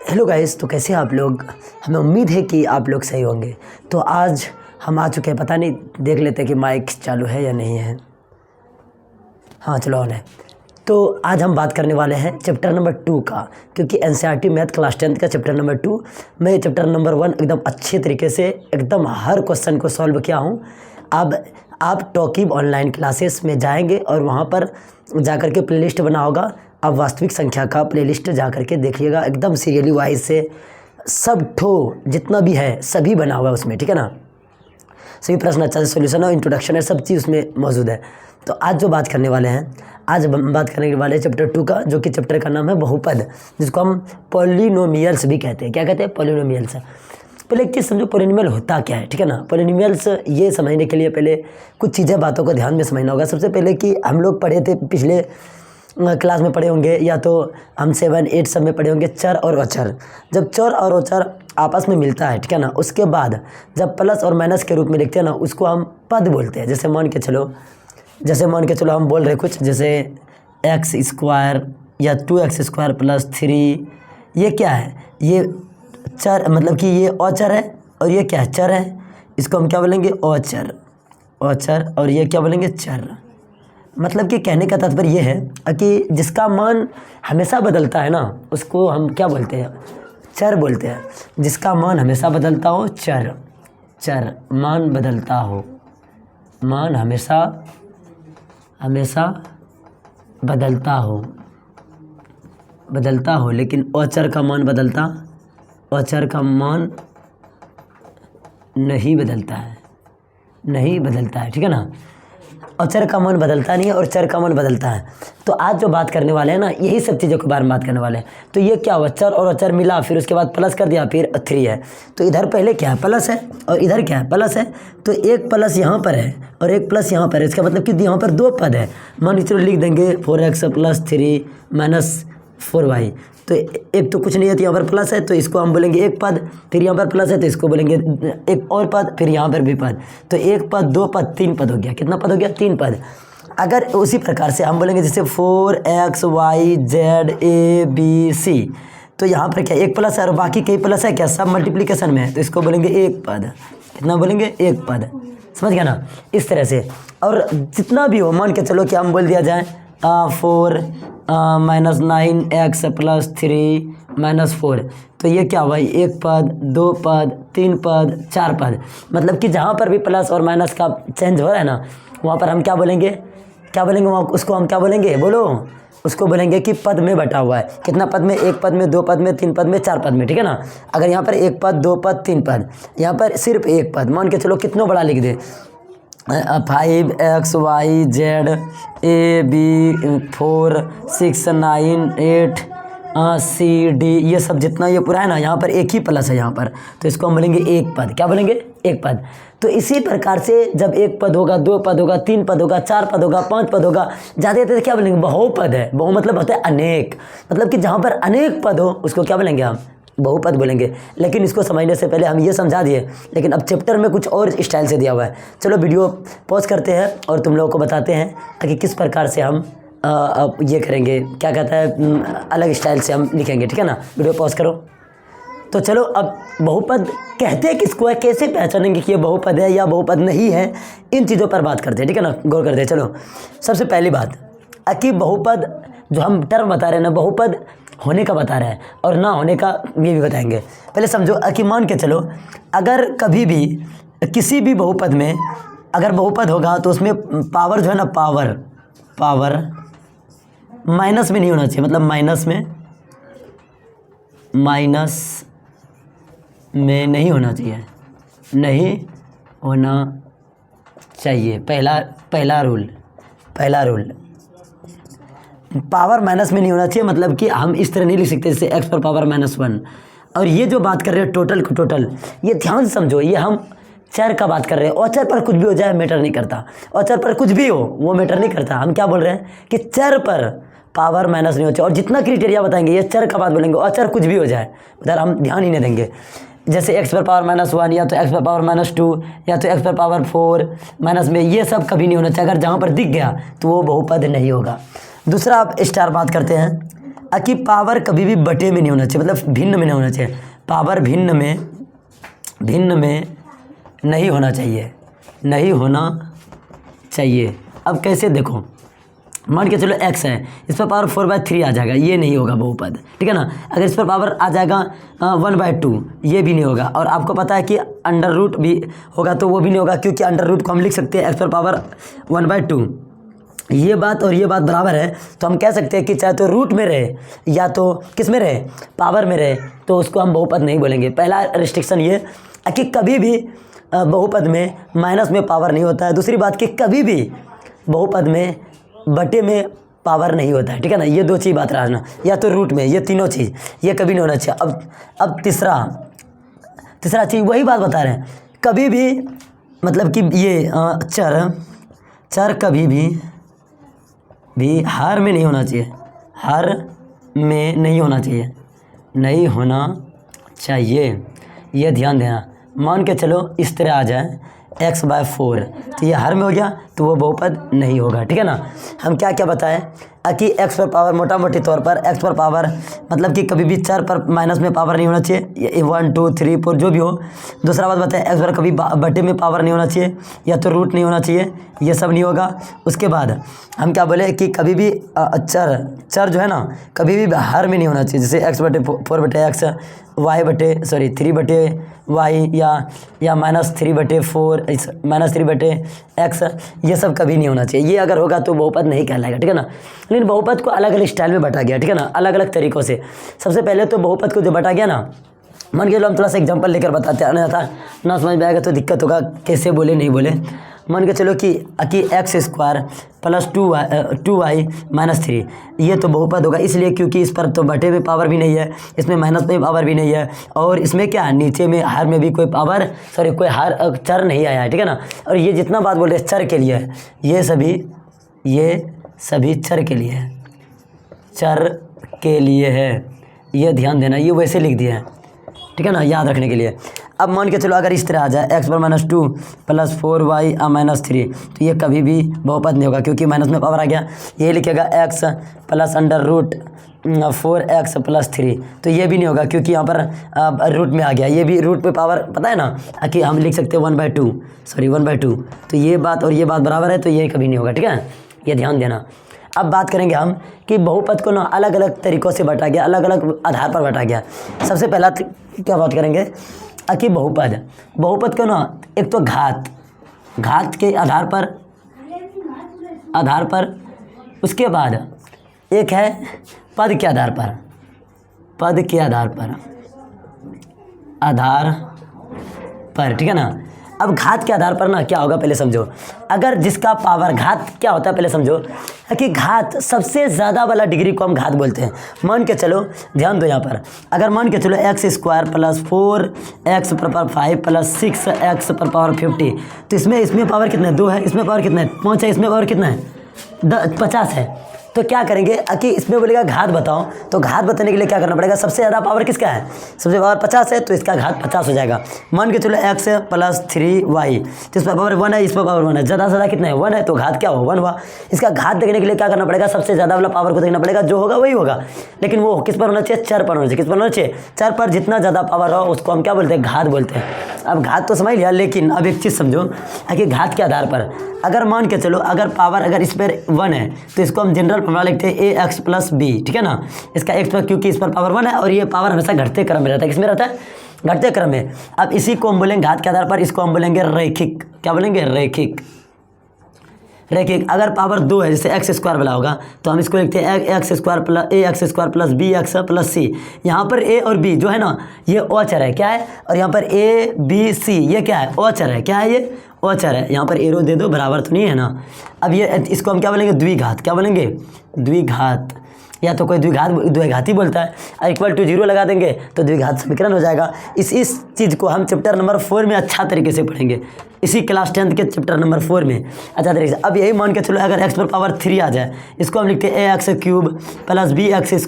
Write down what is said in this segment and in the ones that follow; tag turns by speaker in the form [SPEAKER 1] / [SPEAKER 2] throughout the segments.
[SPEAKER 1] Hello guys, तो कैसे हैं आप लोग। हमें उम्मीद है कि आप लोग सही होंगे। तो आज हम आ चुके हैं, पता नहीं देख लेते हैं कि माइक चालू है या नहीं है। हाँ चलो ऑन है। तो आज हम बात करने वाले हैं चैप्टर नंबर 2 का, क्योंकि एनसीईआरटी मैथ क्लास 10 का चैप्टर नंबर 2 मैं चैप्टर नंबर 1 एकदम अच्छे तरीके से एकदम हर क्वेश्चन को सॉल्व किया हूँ। अब आप टॉकीब ऑनलाइन क्लासेस में जाएंगे और वहाँ पर जाकर के प्लेलिस्ट बना होगा, आप वास्तविक संख्या का प्लेलिस्ट जा कर के देखिएगा, एकदम सीरियली वाइज से सब ठो जितना भी है सभी बना हुआ है उसमें, ठीक है ना। सभी प्रश्न अच्छा से सोल्यूशन और इंट्रोडक्शन है, सब चीज़ उसमें मौजूद है। तो आज जो बात करने वाले हैं, आज हम बात करने वाले हैं चैप्टर 2 का, जो कि चैप्टर का नाम है बहुपद, जिसको हम पॉलिनोमियल्स भी कहते हैं। क्या कहते हैं? पॉलिनोमियल्स। पहले एक चीज़ समझो, पॉलिनोमियल होता क्या है, ठीक है ना। पॉलिनोमियल्स ये समझने के लिए पहले कुछ चीज़ें बातों को ध्यान में समझना होगा। सबसे पहले कि हम लोग पढ़े थे, पिछले क्लास में पढ़े होंगे, या तो हम 7, 8 सब में पढ़े होंगे, चर और अचर। जब चर और अचर आपस में मिलता है, ठीक है ना, उसके बाद जब प्लस और माइनस के रूप में लिखते हैं ना, उसको हम पद बोलते हैं। जैसे मान के चलो हम बोल रहे कुछ, जैसे x² या 2x² + 3, ये क्या है? ये चर, मतलब कि ये अचर है, और ये क्या है? चर है। इसको हम क्या बोलेंगे? अचर। और ये क्या बोलेंगे? चर। मतलब कि कहने का तात्पर्य ये है कि जिसका मान हमेशा बदलता है ना, उसको हम क्या बोलते हैं? चर बोलते हैं। जिसका मान हमेशा बदलता हो, चर। मान हमेशा बदलता हो, लेकिन अचर का मान नहीं बदलता है, ठीक है ना। अचर का मान बदलता नहीं है और चर का मान बदलता है। तो आज जो बात करने वाले हैं ना, यही सब चीज़ों के बारे में बात करने वाले हैं। तो ये क्या हुआ? चर और अचर मिला, फिर उसके बाद प्लस कर दिया, फिर 3 है। तो इधर पहले क्या है? प्लस है, और इधर क्या है? प्लस है। तो एक प्लस यहाँ पर है और एक प्लस यहाँ पर है। इसका मतलब कि यहाँ पर 2 पद है। मान लीजिए लिख देंगे 4x + 3 - 4y। तो एक तो कुछ नहीं है, तो यहाँ पर प्लस है, तो इसको हम बोलेंगे एक पद। फिर यहाँ पर प्लस है, तो इसको बोलेंगे एक और पद। फिर यहाँ पर भी पद। तो एक पद, 2 पद, 3 पद हो गया। कितना पद हो गया? 3 पद। अगर उसी प्रकार से हम बोलेंगे जैसे 4x y z a b c, तो यहाँ पर क्या एक प्लस है और बाकी कई प्लस है, क्या सब मल्टीप्लिकेशन में है, तो इसको बोलेंगे एक पद। कितना बोलेंगे? एक पद। समझ गया ना? इस तरह से। और जितना भी हो, मान के चलो कि हम बोल दिया जाए 4 - 9x + 3 - 4, तो ये क्या हुआ? एक पद, 2 पद, 3 पद, 4 पद। मतलब कि जहाँ पर भी प्लस और माइनस का चेंज हो रहा है ना, वहाँ पर हम क्या बोलेंगे? वहाँ उसको हम क्या बोलेंगे? बोलो। उसको बोलेंगे कि पद में बटा हुआ है। कितना पद में? एक पद में, 2 पद में, 3 पद में, 4 पद में, ठीक है ना। अगर यहाँ पर एक पद, 2 पद, 3 पद, यहाँ पर सिर्फ एक पद, मान के चलो कितना बड़ा लिख दे, 5x y z a b 4 6 9 8 c d, ये सब जितना ये पूरा है ना, यहाँ पर एक ही प्लस है यहाँ पर, तो इसको हम बोलेंगे एक पद। क्या बोलेंगे? एक पद। तो इसी प्रकार से जब एक पद होगा, 2 पद होगा, 3 पद होगा, 4 पद होगा, 5 पद होगा, जाते जाते क्या बोलेंगे? बहुपद है। बहु मतलब होता है अनेक, मतलब कि जहाँ पर अनेक पद हो उसको क्या बोलेंगे? हम बहुपद बोलेंगे। लेकिन इसको समझने से पहले हम ये समझा दिए, लेकिन अब चैप्टर में कुछ और स्टाइल से दिया हुआ है। चलो वीडियो पॉज करते हैं और तुम लोगों को बताते हैं कि किस प्रकार से हम अब ये करेंगे, क्या कहता है, अलग स्टाइल से हम लिखेंगे, ठीक है ना। वीडियो पॉज करो। तो चलो अब बहुपद कहते हैं किसको है, कैसे पहचानेंगे कि ये बहुपद है या बहुपद नहीं है, इन चीज़ों पर बात करते हैं, ठीक है ना। गौर करते हैं। चलो सबसे पहली बात कि बहुपद जो हम टर्म बता रहे हैं ना, बहुपद होने का बता रहे हैं और ना होने का ये भी बताएंगे। पहले समझो कि मान के चलो, अगर कभी भी किसी भी बहुपद में अगर बहुपद होगा तो उसमें पावर जो है ना, पावर माइनस में नहीं होना चाहिए। मतलब माइनस में नहीं होना चाहिए। पहला रूल पावर माइनस में नहीं होना चाहिए। मतलब कि हम इस तरह नहीं लिख सकते जैसे x⁻⁻1। और ये जो बात कर रहे हैं टोटल, ये ध्यान से समझो, ये हम चर का बात कर रहे हैं। अचर पर कुछ भी हो जाए मैटर नहीं करता, अचर पर कुछ भी हो वो मैटर नहीं करता। हम क्या बोल रहे हैं कि चर पर पावर माइनस नहीं हो चाहिए। और जितना क्राइटेरिया बताएंगे ये चर का बात बोलेंगे, अचर कुछ भी हो जाए उधर हम ध्यान ही नहीं देंगे। जैसे x⁻⁻1 या तो x⁻2 या तो x⁻4 माइनस में, ये सब कभी नहीं होना चाहिए। अगर जहाँ पर दिख गया तो वो बहुपद नहीं होगा। दूसरा आप स्टार बात करते हैं कि पावर कभी भी बटे में नहीं होना चाहिए, मतलब भिन्न में नहीं होना चाहिए। पावर भिन्न में नहीं होना चाहिए, नहीं होना चाहिए। अब कैसे देखो, मान के चलो x है, इस पर पावर 4/3 आ जाएगा, ये नहीं होगा बहुपद, ठीक है ना। अगर इस पर पावर आ जाएगा 1/2, ये भी नहीं होगा। और आपको पता है कि अंडर रूट भी होगा तो वो भी नहीं होगा, क्योंकि अंडर रूट को हम लिख सकते हैं x पर पावर 1/2। ये बात और ये बात बराबर है, तो हम कह सकते हैं कि चाहे तो रूट में रहे या तो किस में रहे, पावर में रहे, तो उसको हम बहुपद नहीं बोलेंगे। पहला रिस्ट्रिक्शन ये कि कभी भी बहुपद में माइनस में पावर नहीं होता है। दूसरी बात कि कभी भी बहुपद में बटे में पावर नहीं होता है, ठीक है ना। ये दो चीज़ बात रखना, या तो रूट में, ये तीनों चीज़ ये कभी नहीं होना चाहिए। अब तीसरा चीज़ वही बात बता रहे हैं, कभी भी मतलब कि ये चर कभी भी हर में नहीं होना चाहिए, हर में नहीं होना चाहिए, नहीं होना चाहिए, ये ध्यान देना। मान के चलो इस तरह आ जाए x/4, तो ये हर में हो गया तो वो बहुपद नहीं होगा, ठीक है ना। हम क्या क्या बताएं कि x पर पावर, मोटा मोटी तौर पर x पर पावर मतलब कि कभी भी चर पर माइनस में पावर नहीं होना चाहिए, 1 2 3 4 जो भी हो। दूसरा बात बताएं x पर कभी बटे में पावर नहीं होना चाहिए, या तो रूट नहीं होना चाहिए, ये सब नहीं होगा। उसके बाद हम क्या बोले कि कभी भी चर जो है ना कभी भी हर में नहीं होना चाहिए, जैसे x/4/x, y/3/y या -3/4 -3/x, ये सब कभी नहीं होना चाहिए। ये अगर होगा तो बहुपद नहीं कहलाएगा, ठीक है ना। लेकिन बहुपद को अलग अलग स्टाइल में बांटा गया, ठीक है ना, अलग अलग तरीक़ों से। सबसे पहले तो बहुपद को जो बांटा गया ना, मान के चलो हम थोड़ा सा एग्जांपल लेकर बताते हैं, अन्यथा ना समझ में आएगा तो दिक्कत होगा, कैसे बोले नहीं बोले। मान के चलो कि x² + 2y -3, ये तो बहुपद होगा, इसलिए क्योंकि इस पर तो बटे में पावर भी नहीं है, इसमें माइनस में पावर भी नहीं है, और इसमें क्या नीचे में हर में भी कोई पावर कोई हर चर नहीं आया है, ठीक है ना। और ये जितना बात बोल रहे हैं चर के लिए है, ये सभी चर के लिए है, चर के लिए है, ये ध्यान देना। ये वैसे लिख दिया है, ठीक है ना, याद रखने के लिए। अब मान के चलो अगर इस तरह आ जाए x पर -2 + 4y -3, तो ये कभी भी बहुपद नहीं होगा, क्योंकि माइनस में पावर आ गया। ये लिखेगा x + √4x + 3, तो ये भी नहीं होगा, क्योंकि यहाँ पर रूट में आ गया। ये भी रूट पे पावर पता है ना कि हम लिख सकते हैं 1/2, तो ये बात और ये बात बराबर है, तो ये कभी नहीं होगा, ठीक है, ये ध्यान देना। अब बात करेंगे हम कि बहुपद को ना अलग अलग तरीक़ों से बांटा गया, अलग अलग आधार पर बांटा गया। सबसे पहला क्या बात करेंगे कि बहुपद को ना एक तो घात के आधार पर, उसके बाद एक है पद के आधार पर, ठीक है ना। अब घात के आधार पर ना क्या होगा पहले समझो। अगर जिसका पावर, घात क्या होता है पहले समझो कि घात सबसे ज़्यादा वाला डिग्री को हम घात बोलते हैं। मान के चलो, ध्यान दो यहाँ पर, अगर मान के चलो x² + 4x + 5 + 6x / 50, तो इसमें पावर कितना है, 2 है, इसमें पावर कितना है, 5 है, इसमें पावर कितना है, 50 है। तो क्या करेंगे कि इसमें बोलेगा घात बताओ, तो घात बताने के लिए क्या करना पड़ेगा, सबसे ज़्यादा पावर किसका है, सबसे पावर 50 है, तो इसका घात 50 हो जाएगा। मान के चलो x + 3y, तो इस पर पावर 1 है, इस पर पावर 1 है, ज़्यादा से ज़्यादा कितना है, 1 है, तो घात क्या हो, 1 हुआ। इसका घात देखने के लिए क्या करना पड़ेगा, सबसे ज़्यादा वाला पावर को देखना पड़ेगा, जो होगा वही होगा। लेकिन वो किस पर होना चाहिए, चर पर होना चाहिए। किस पर होना चाहिए, चर पर। जितना ज़्यादा पावर हो उसको हम क्या बोलते हैं, घात बोलते हैं। अब घात तो समझ लिया, लेकिन अब एक चीज़ समझो कि घात के आधार पर अगर मान के चलो अगर पावर अगर इस पर 1 है, तो इसको हम जनरल फॉर्मूला लिखते हैं ax + b, ठीक है ना। इसका x पर, क्योंकि इस पर पावर 1 है, और ये पावर हमेशा घटते क्रम में रहता है। किसमें रहता है, घटते क्रम में। अब इसी को हम बोलेंगे घात के आधार पर, इसको हम बोलेंगे रैखिक। क्या बोलेंगे, रैखिक। अगर पावर 2 है, जैसे x² वाला होगा, तो हम इसको लिखते हैं ax² + bx + c। यहाँ पर a और b जो है ना, ये अचर है, क्या है, और यहाँ पर a b c ये क्या है, अचर है। क्या है, ये अचर है। यहाँ पर एरो दे दो, बराबर तो नहीं है ना। अब ये इसको हम क्या बोलेंगे, द्विघात। क्या बोलेंगे, द्विघात, या तो कोई द्विघाती बोलता है। = 0 लगा देंगे तो द्विघात समीकरण हो जाएगा। इस चीज़ को हम चैप्टर नंबर 4 में अच्छा तरीके से पढ़ेंगे, इसी क्लास 10th के चैप्टर नंबर 4 में अच्छा तरीके से। अब यही मान के चलो अगर x पर पावर 3 आ जाए, इसको हम लिखते हैं ax³ + bx²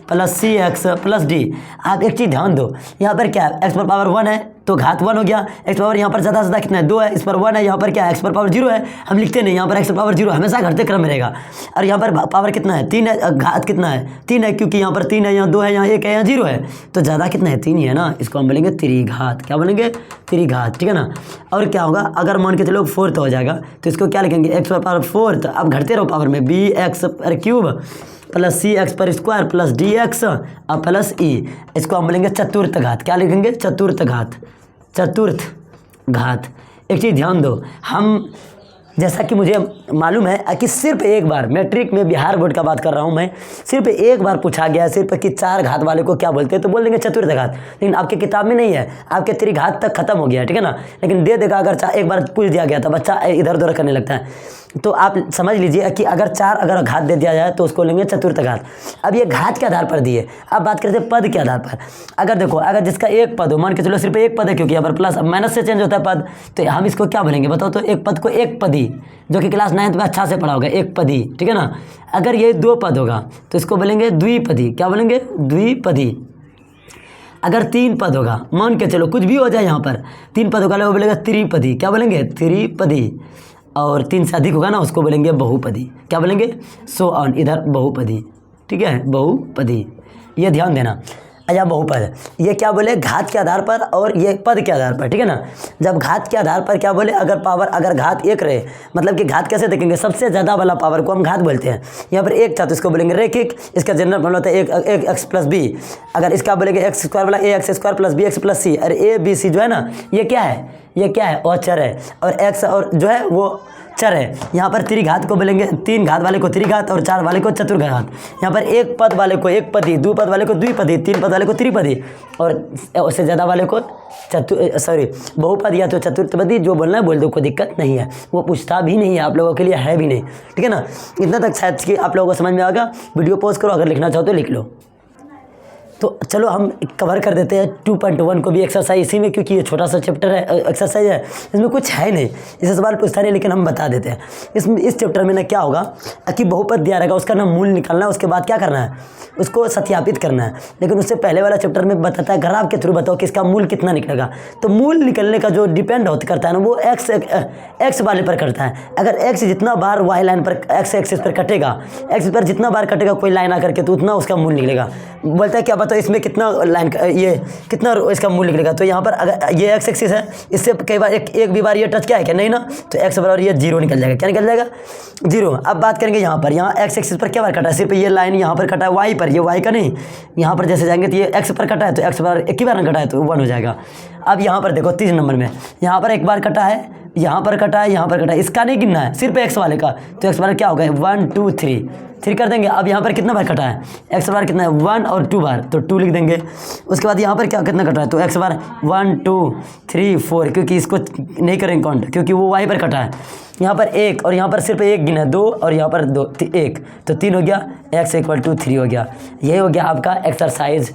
[SPEAKER 1] + cx + d। आप एक चीज़ ध्यान दो, यहाँ पर क्या है, x पर पावर 1 है, तो घात 1 हो गया। एक्स पावर यहाँ पर ज़्यादा से ज़्यादा कितना है 2 है, इस पर 1 है, यहाँ पर क्या है एक्स पर पावर 0 है, हम लिखते नहीं, यहाँ पर एक्स पर पावर 0 हमेशा घटते क्रम में रहेगा। और यहाँ पर पावर कितना है 3 है, घात कितना है 3 है, क्योंकि यहाँ पर 3 है, यहाँ 2 है, यहाँ 1 है, यहाँ 0 है, तो ज़्यादा कितना है 3 ही है ना, इसको हम बोलेंगे त्रिघात। क्या बोलेंगे त्रिघात, ठीक है ना। और क्या होगा अगर मान के चलो 4 हो जाएगा तो इसको क्या लिखेंगे एक्स पर पावर 4, अब घटते रहो पावर में, बी एक्स पर क्यूब प्लस सी एक्स पर स्क्वायर प्लस डी एक्स और प्लस ई, इसको हम बोलेंगे चतुर्थ घात। क्या लिखेंगे चतुर्थ घात, चतुर्थ घात। एक चीज़ ध्यान दो, हम जैसा कि मुझे मालूम है कि सिर्फ एक बार मैट्रिक में बिहार बोर्ड का बात कर रहा हूँ मैं, सिर्फ एक बार पूछा गया सिर्फ कि 4 घात वाले को क्या बोलते हैं, तो बोल देंगे चतुर्थ घात, लेकिन आपके किताब में नहीं है, आपके त्रिघात तक खत्म हो गया, ठीक है ना। लेकिन दे देगा अगर एक बार पूछ दिया गया था, बच्चा इधर उधर करने लगता है, तो आप समझ लीजिए कि अगर 4 अगर घात दे दिया जाए तो उसको लेंगे चतुर्थ घात। अब ये घात के आधार पर दिए, अब बात करते हैं पद के आधार पर। अगर देखो अगर जिसका एक पद हो, मान के चलो सिर्फ एक पद है, क्योंकि यहाँ पर प्लस माइनस से चेंज होता है पद, तो हम इसको क्या बोलेंगे बताओ, तो एक पद को एक पदी, जो कि क्लास 9th में अच्छा से पढ़ा होगा, एक पदी, ठीक है ना। अगर ये 2 पद होगा तो इसको बोलेंगे द्विपदी। क्या बोलेंगे द्विपदी। अगर 3 पद होगा, मान के चलो कुछ भी हो जाए, यहाँ पर 3 पद होगा, वो बोलेगा त्रिपदी। क्या बोलेंगे त्रिपदी। और 3 से अधिक होगा ना, उसको बोलेंगे बहुपदी। क्या बोलेंगे सो ऑन, इधर बहुपदी, ठीक है बहुपदी, ये ध्यान देना। या बहुपद, ये क्या बोले घात के आधार पर और ये पद के आधार पर, ठीक है ना। जब घात के आधार पर क्या बोले, अगर पावर अगर घात 1 रहे, मतलब कि घात कैसे देखेंगे, सबसे ज़्यादा वाला पावर को हम घात बोलते हैं। यहाँ पर 1 था तो इसको बोलेंगे रेखिक, इसका जनरल फॉर्मूला होता है एक एक्स प्लस बी। अगर इसका बोलेंगे एक्स स्क्वायर वाला a x square plus b x plus c, अरे ए बी सी जो है ना, ये क्या है, ये क्या है अचर है, और एक्स और जो है वो चर है। यहाँ पर त्रिघात को बोलेंगे, 3 घात वाले को त्रिघात और 4 वाले को चतुर्घात। यहाँ पर एक पद वाले को एक पदी, 2 पद वाले को द्विपदी, 3 पद वाले को त्रिपदी, और उससे ज़्यादा वाले को बहुपद या तो चतुर्थपदी। जो बोलना है बोल दो, कोई दिक्कत नहीं है, वो पूछता भी नहीं है, आप लोगों के लिए है भी नहीं, ठीक है ना। इतना तक शायद कि आप लोगों को समझ में आएगा। वीडियो पॉज करो, अगर लिखना चाहो तो लिख लो। तो चलो हम कवर कर देते हैं 2.1 को भी एक्सरसाइज इसी में, क्योंकि ये छोटा सा चैप्टर है, एक्सरसाइज है, इसमें कुछ है नहीं, इसे सवाल पूछता नहीं, लेकिन हम बता देते हैं। इस चैप्टर में ना क्या होगा कि बहुपद दिया रहेगा, उसका ना मूल निकालना है, उसके बाद क्या करना है, उसको सत्यापित करना है। लेकिन उससे पहले वाला चैप्टर में बताता है ग्राफ के थ्रू बताओ कि इसका मूल कितना निकलेगा। तो मूल निकलने का जो डिपेंड करता है ना, वो एक्स वाले पर करता है। अगर एक्स जितना बार वाई लाइन पर एक्स एक्सिस पर कटेगा, एक्स पर जितना बार कटेगा कोई लाइन आकर के, तो उतना उसका मूल निकलेगा। बोलता है क्या बताओ इसमें कितना लाइन, ये कितना इसका मूल निकलेगा। तो यहाँ पर अगर ये एक्स एक्सिस है, इससे कई बार एक भी बार ये टच क्या है क्या नहीं ना, तो एक्स बराबर ये 0 निकल जाएगा। क्या निकल जाएगा 0। अब बात करेंगे यहाँ पर, यहाँ एक्स एक्सिस पर क्या बार कटा है, सिर्फ ये लाइन यहाँ पर कटा है वाई पर, ये वाई का नहीं, यहाँ पर जैसे जाएंगे तो ये एक्स पर कटा है, तो एक्स बराबर एक ही बार कटा है तो 1 हो जाएगा। अब यहाँ पर देखो 3 नंबर में, यहाँ पर एक बार कटा है, यहाँ पर कटा है, यहाँ पर कटा है, इसका नहीं गिनना है, सिर्फ एक्स वाले का। तो एक्स बार क्या होगा 1 2 3 कर देंगे। अब यहाँ पर कितना बार कटा है, एक्स बार कितना है 1 और 2 बार, तो 2 लिख देंगे। उसके बाद यहाँ पर क्या कितना कटा है, तो एक्स बार 1 2 3 4, क्योंकि इसको नहीं करेंगे काउंट, क्योंकि वो वाई पर कटा है। यहाँ पर 1 और यहाँ पर सिर्फ 1 गिना है, 2 और यहाँ पर 2 1, तो 3 हो गया, x = 3 हो गया। यही हो गया आपका एक्सरसाइज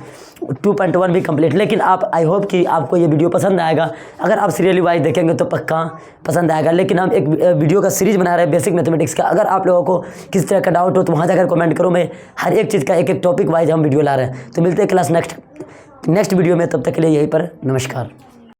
[SPEAKER 1] 2.1 भी कंप्लीट। लेकिन आप आई होप कि आपको ये वीडियो पसंद आएगा। अगर आप सीरियली वाइज देखेंगे तो पक्का पसंद आएगा। लेकिन हम एक वीडियो का सीरीज़ बना रहे हैं बेसिक मैथमेटिक्स का। अगर आप लोगों को किस तरह का डाउट हो तो वहाँ जाकर कमेंट करो, मैं हर एक चीज़ का एक टॉपिक वाइज हम वीडियो ला रहे हैं। तो मिलते हैं क्लास नेक्स्ट वीडियो में, तब तक के लिए यहीं पर नमस्कार।